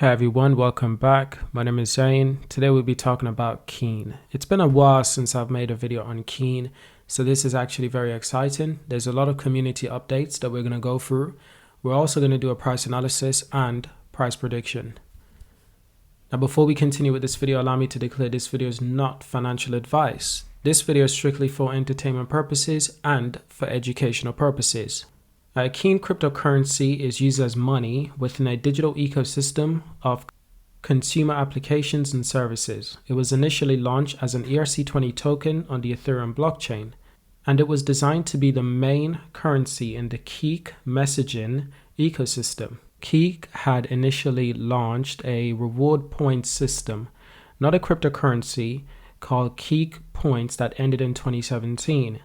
Hey everyone, welcome back. My name is Zane. Today we'll be talking about Keen. It's been a while since I've made a video on Keen, so this is actually very exciting. There's a lot of community updates that we're going to go through. We're also going to do a price analysis and price prediction. Now before we continue with this video, allow me to declare this video is not financial advice. This video is strictly for entertainment purposes and for educational purposes. Keen cryptocurrency is used as money within a digital ecosystem of consumer applications and services. It was initially launched as an ERC20 token on the Ethereum blockchain, and it was designed to be the main currency in the Kik messaging ecosystem. Kik had initially launched a reward point system, not a cryptocurrency, called Kik Points that ended in 2017.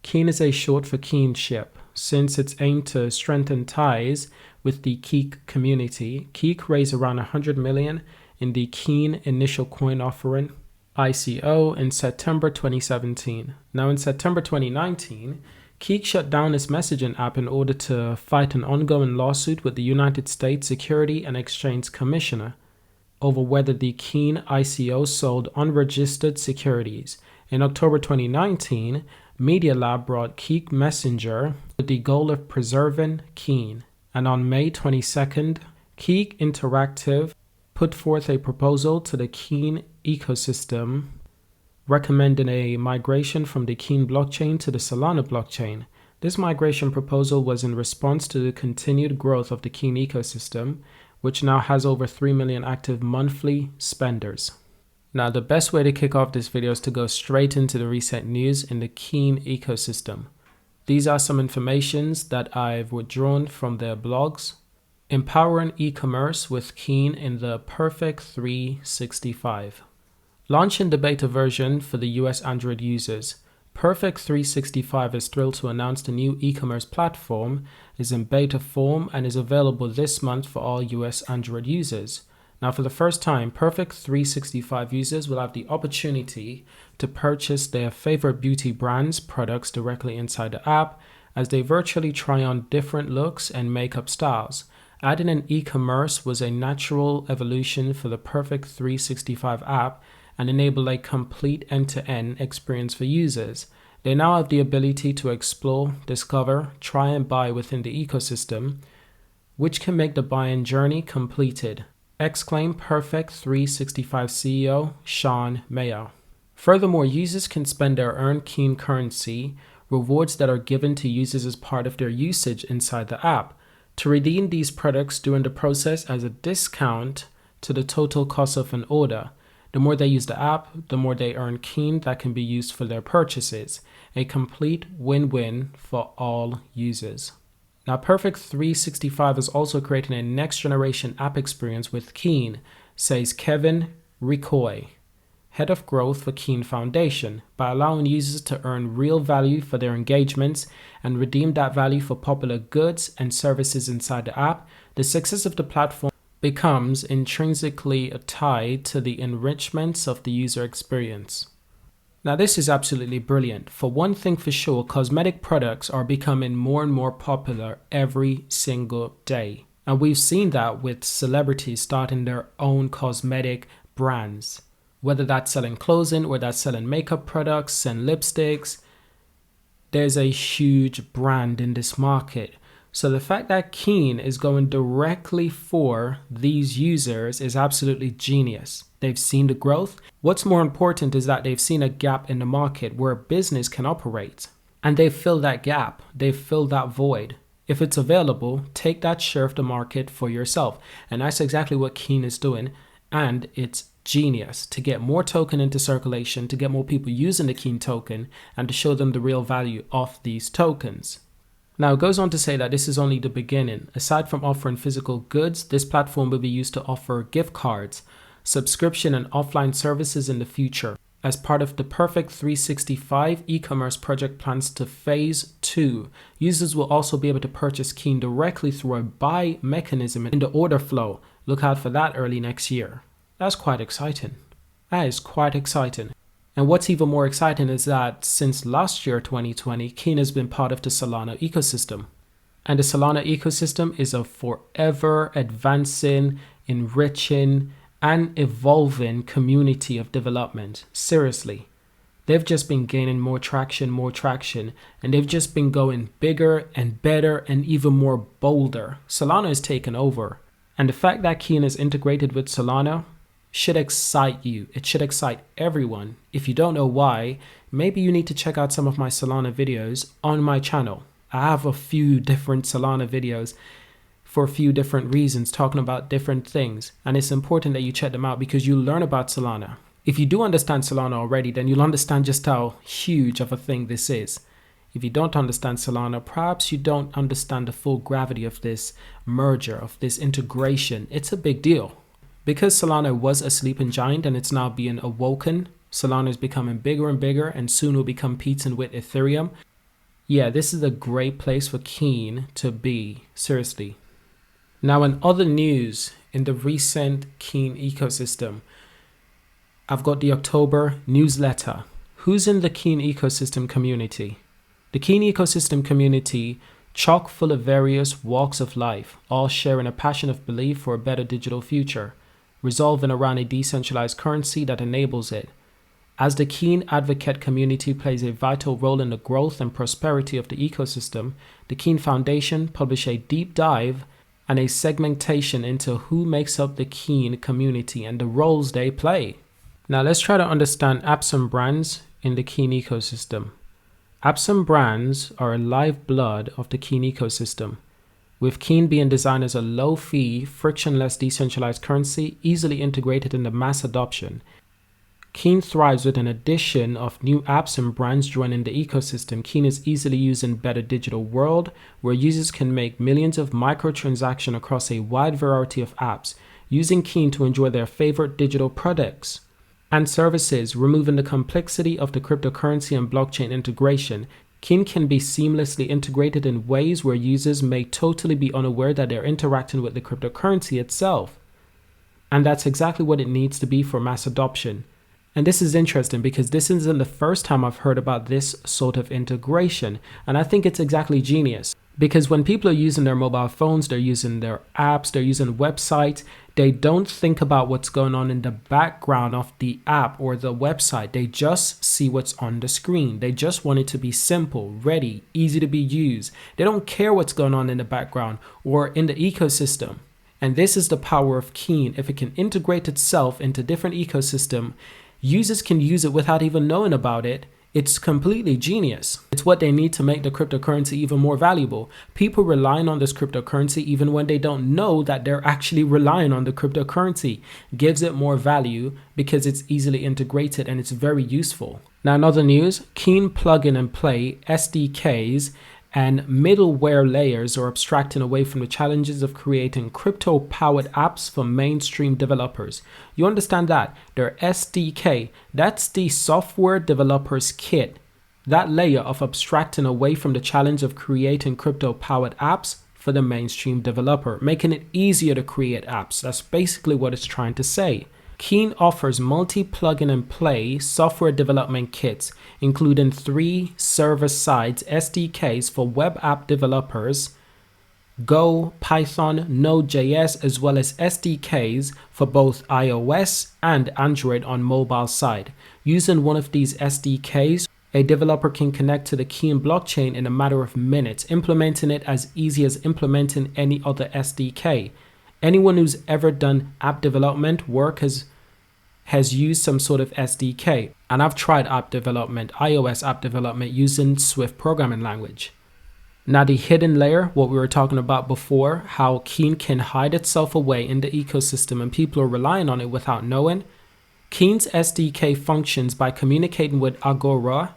Keen is a short for Keenship. Since its aim to strengthen ties with the Kik community, Kik raised around 100 million in the Keen initial coin offering ICO in September 2017. Now in September 2019, Kik shut down its messaging app in order to fight an ongoing lawsuit with the United States Security and Exchange Commissioner over whether the Keen ICO sold unregistered securities. In October 2019, Media Lab brought Kik Messenger with the goal of preserving Keen. And on May 22nd, Kik Interactive put forth a proposal to the Keen ecosystem recommending a migration from the Keen blockchain to the Solana blockchain. This migration proposal was in response to the continued growth of the Keen ecosystem, which now has over 3 million active monthly spenders. Now, the best way to kick off this video is to go straight into the recent news in the Keen ecosystem. These are some informations that I've withdrawn from their blogs. Empowering e-commerce with Keen in the Perfect 365. Launching the beta version for the US Android users, Perfect 365 is thrilled to announce the new e-commerce platform is in beta form and is available this month for all US Android users. Now, for the first time, Perfect 365 users will have the opportunity to purchase their favorite beauty brands' products directly inside the app as they virtually try on different looks and makeup styles. Adding an e-commerce was a natural evolution for the Perfect 365 app and enabled a complete end-to-end experience for users. They now have the ability to explore, discover, try and buy within the ecosystem, which can make the buying journey completed. Exclaimed Perfect 365 CEO Sean Mayo. Furthermore, users can spend their earned Keen currency, rewards that are given to users as part of their usage inside the app, to redeem these products during the process as a discount to the total cost of an order. The more they use the app, the more they earn Keen that can be used for their purchases. A complete win-win for all users. Now, Perfect 365 is also creating a next-generation app experience with Keen, says Kevin Ricoy, head of growth for Keen Foundation, by allowing users to earn real value for their engagements and redeem that value for popular goods and services inside the app. The success of the platform becomes intrinsically tied to the enrichments of the user experience. Now, this is absolutely brilliant. For one thing for sure, cosmetic products are becoming more and more popular every single day. And we've seen that with celebrities starting their own cosmetic brands, whether that's selling clothing or that's selling makeup products and lipsticks. There's a huge brand in this market. So the fact that Keen is going directly for these users is absolutely genius. They've seen the growth. What's more important is that they've seen a gap in the market where business can operate. And they've filled that gap. They've filled that void. If it's available, take that share of the market for yourself. And that's exactly what Keen is doing. And it's genius to get more token into circulation, to get more people using the Keen token, and to show them the real value of these tokens. Now, it goes on to say that this is only the beginning. Aside from offering physical goods, this platform will be used to offer gift cards, subscription and offline services in the future. As part of the Perfect 365 e-commerce project plans to phase 2, users will also be able to purchase Keen directly through a buy mechanism in the order flow. Look out for that early next year. That's quite exciting. That is quite exciting. And what's even more exciting is that since last year, 2020, Keen has been part of the Solana ecosystem. And the Solana ecosystem is a forever advancing enriching, and evolving community of development. Seriously. They've just been gaining more traction, and they've just been going bigger and better and even more bolder. Solana is taking over. And the fact that Keen is integrated with Solana should excite you. It should excite everyone. If you don't know why, maybe you need to check out some of my Solana videos on my channel. I have a few different Solana videos for a few different reasons, talking about different things. And it's important that you check them out because you learn about Solana. If you do understand Solana already, then you'll understand just how huge of a thing this is. If you don't understand Solana, perhaps you don't understand the full gravity of this merger, of this integration. It's a big deal. Because Solana was a sleeping giant and it's now being awoken, Solana is becoming bigger and bigger and soon will become competing with Ethereum. Yeah, this is a great place for Keen to be, seriously. Now, in other news, in the recent Keen ecosystem, I've got the October newsletter. Who's in the Keen ecosystem community? The Keen ecosystem community, chock full of various walks of life, all sharing a passion of belief for a better digital future, resolving around a decentralized currency that enables it. As the Keen advocate community plays a vital role in the growth and prosperity of the ecosystem, the Keen Foundation published a deep dive and a segmentation into who makes up the Keen community and the roles they play. Now let's try to understand apps and brands in the Keen ecosystem. Apps and brands are a lifeblood of the Keen ecosystem, with Keen being designed as a low-fee, frictionless decentralized currency easily integrated into mass adoption. Keen thrives with an addition of new apps and brands joining the ecosystem. Keen is easily used in a better digital world where users can make millions of microtransactions across a wide variety of apps, using Keen to enjoy their favorite digital products and services, removing the complexity of the cryptocurrency and blockchain integration. Keen can be seamlessly integrated in ways where users may totally be unaware that they're interacting with the cryptocurrency itself. And that's exactly what it needs to be for mass adoption. And this is interesting because this isn't the first time I've heard about this sort of integration. And I think it's exactly genius. Because when people are using their mobile phones, they're using their apps, they're using websites, they don't think about what's going on in the background of the app or the website. They just see what's on the screen. They just want it to be simple, ready, easy to be used. They don't care what's going on in the background or in the ecosystem. And this is the power of Keen. If it can integrate itself into different ecosystem, users can use it without even knowing about it. It's completely genius. It's what they need to make the cryptocurrency even more valuable. People relying on this cryptocurrency even when they don't know that they're actually relying on the cryptocurrency gives it more value because it's easily integrated and it's very useful. Now, in other news, Keen plug-in and play SDKs and middleware layers are abstracting away from the challenges of creating crypto-powered apps for mainstream developers. You understand that? Their SDK, that's the software developer's kit. That layer of abstracting away from the challenge of creating crypto-powered apps for the mainstream developer, making it easier to create apps. That's basically what it's trying to say. Keen offers multi-plugin and play software development kits, including 3 server-side SDKs for web app developers, Go, Python, Node.js, as well as SDKs for both iOS and Android on mobile side. Using one of these SDKs, a developer can connect to the Keen blockchain in a matter of minutes, implementing it as easy as implementing any other SDK. Anyone who's ever done app development work has used some sort of SDK. And I've tried app development, iOS app development using Swift programming language. Now the hidden layer, what we were talking about before, how Keen can hide itself away in the ecosystem and people are relying on it without knowing. Keen's SDK functions by communicating with Agora.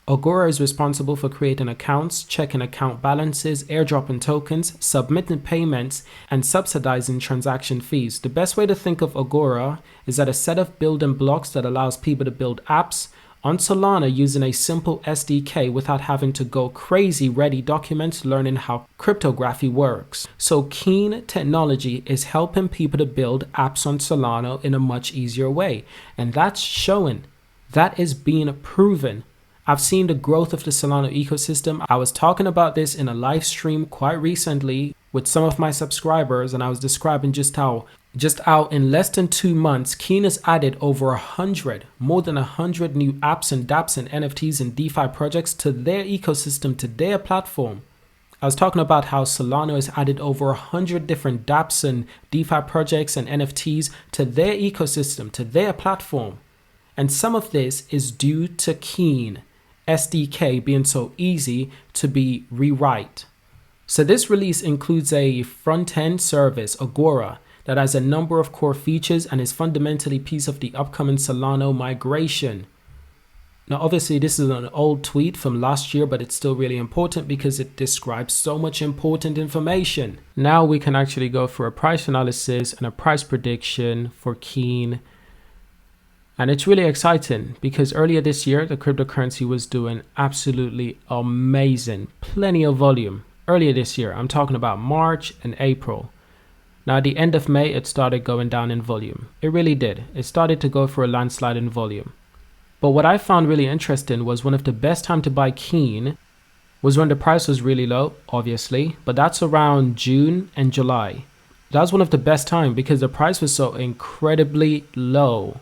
Agora is responsible for creating accounts, checking account balances, airdropping tokens, submitting payments, and subsidizing transaction fees. The best way to think of Agora is that a set of building blocks that allows people to build apps on Solana using a simple SDK without having to go crazy ready documents learning how cryptography works. So Keen technology is helping people to build apps on Solana in a much easier way. And that's showing. That is being proven. I've seen the growth of the Solana ecosystem. I was talking about this in a live stream quite recently with some of my subscribers, and I was describing just how Just out in less than 2 months, Keen has added more than 100 new apps and dApps and NFTs and DeFi projects to their ecosystem, to their platform. I was talking about how Solana has added over 100 different dApps and DeFi projects and NFTs to their ecosystem, to their platform. And some of this is due to Keen SDK being so easy to be rewrite. So this release includes a front-end service, Agora, that has a number of core features and is fundamentally a piece of the upcoming Solana migration. Now, obviously, this is an old tweet from last year, but it's still really important because it describes so much important information. Now we can actually go for a price analysis and a price prediction for Keen. And it's really exciting because earlier this year, the cryptocurrency was doing absolutely amazing. Plenty of volume. Earlier this year, I'm talking about March and April. Now, at the end of May, it started going down in volume. It really did. It started to go for a landslide in volume. But what I found really interesting was one of the best time to buy Keen was when the price was really low, obviously, but that's around June and July. That was one of the best time because the price was so incredibly low.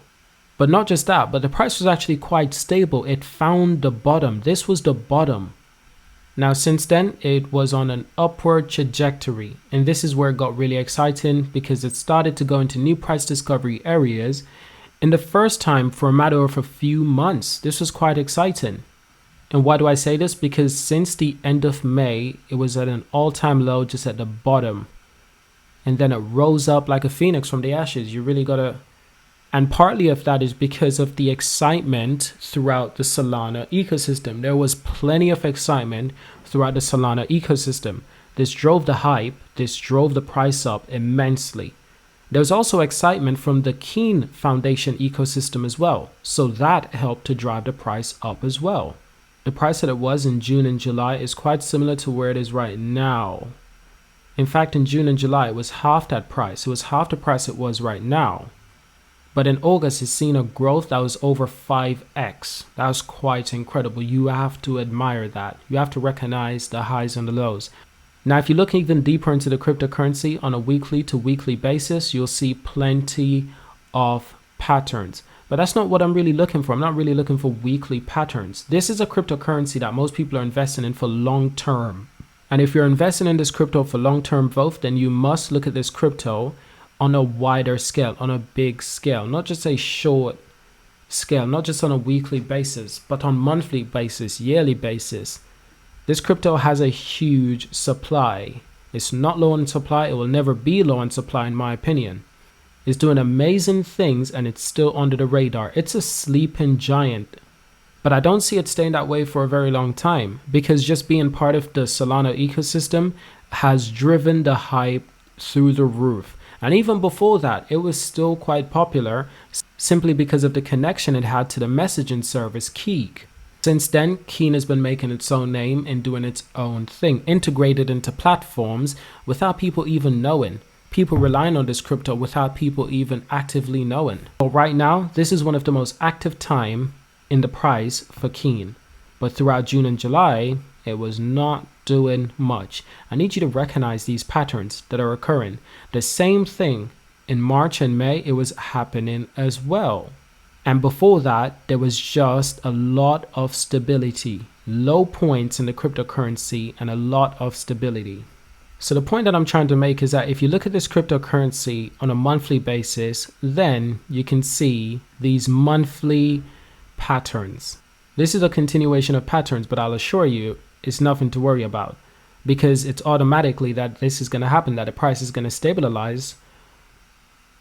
But not just that, but the price was actually quite stable. It found the bottom. This was the bottom. Now, since then, it was on an upward trajectory. And this is where it got really exciting because it started to go into new price discovery areas. In the first time for a matter of a few months. This was quite exciting. And why do I say this? Because since the end of May, it was at an all-time low just at the bottom. And then it rose up like a phoenix from the ashes. You really gotta... And partly of that is because of the excitement throughout the Solana ecosystem. There was plenty of excitement throughout the Solana ecosystem. This drove the hype. This drove the price up immensely. There's also excitement from the Keen Foundation ecosystem as well. So that helped to drive the price up as well. The price that it was in June and July is quite similar to where it is right now. In fact, in June and July, it was half that price. It was half the price it was right now. But in August, it's seen a growth that was over 5x. That was quite incredible. You have to admire that. You have to recognize the highs and the lows. Now, if you look even deeper into the cryptocurrency on a weekly to weekly basis, you'll see plenty of patterns. But that's not what I'm really looking for. I'm not really looking for weekly patterns. This is a cryptocurrency that most people are investing in for long term. And if you're investing in this crypto for long term growth, then you must look at this crypto on a wider scale, on a big scale, not just a short scale, not just on a weekly basis, but on monthly basis, yearly basis. This crypto has a huge supply. It's not low on supply. It will never be low on supply, in my opinion. It's doing amazing things and it's still under the radar. It's a sleeping giant. But I don't see it staying that way for a very long time because just being part of the Solana ecosystem has driven the hype through the roof. And even before that, it was still quite popular simply because of the connection it had to the messaging service Keek. Since then, Keen has been making its own name and doing its own thing, integrated into platforms without people even knowing. People relying on this crypto without people even actively knowing. But right now, this is one of the most active time in the price for Keen. But throughout June and July, it was not doing much. I need you to recognize these patterns that are occurring. The same thing in March and May, it was happening as well. And before that, there was just a lot of stability, low points in the cryptocurrency and a lot of stability. So the point that I'm trying to make is that if you look at this cryptocurrency on a monthly basis, then you can see these monthly patterns. This is a continuation of patterns, but I'll assure you it's nothing to worry about because it's automatically that this is going to happen, that the price is going to stabilize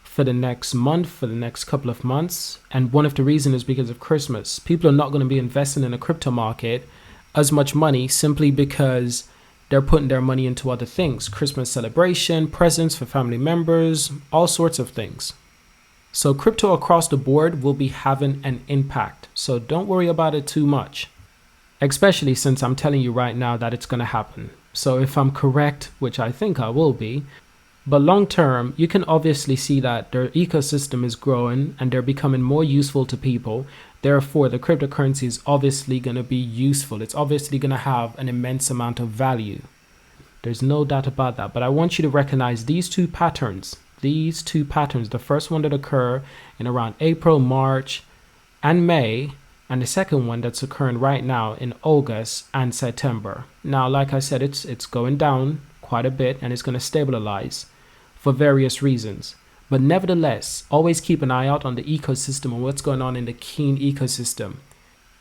for the next month, for the next couple of months. And one of the reasons is because of Christmas. People are not going to be investing in the crypto market as much money simply because they're putting their money into other things. Christmas celebration, presents for family members, all sorts of things. So crypto across the board will be having an impact. So don't worry about it too much, especially since I'm telling you right now that it's going to happen. So if I'm correct, which I think I will be, but long term, you can obviously see that their ecosystem is growing and they're becoming more useful to people. Therefore, the cryptocurrency is obviously going to be useful. It's obviously going to have an immense amount of value. There's no doubt about that. But I want you to recognize these two patterns. these two patterns. The first one that occur in around April, March, and May, and the second one that's occurring right now in August and September. Now, like I said, it's going down quite a bit, and it's going to stabilize for various reasons. But nevertheless, always keep an eye out on the ecosystem and what's going on in the Keen ecosystem.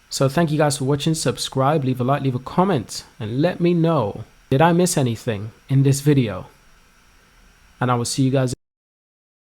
So thank you guys for watching. Subscribe, leave a like, leave a comment, and let me know, did I miss anything in this video? And I will see you guys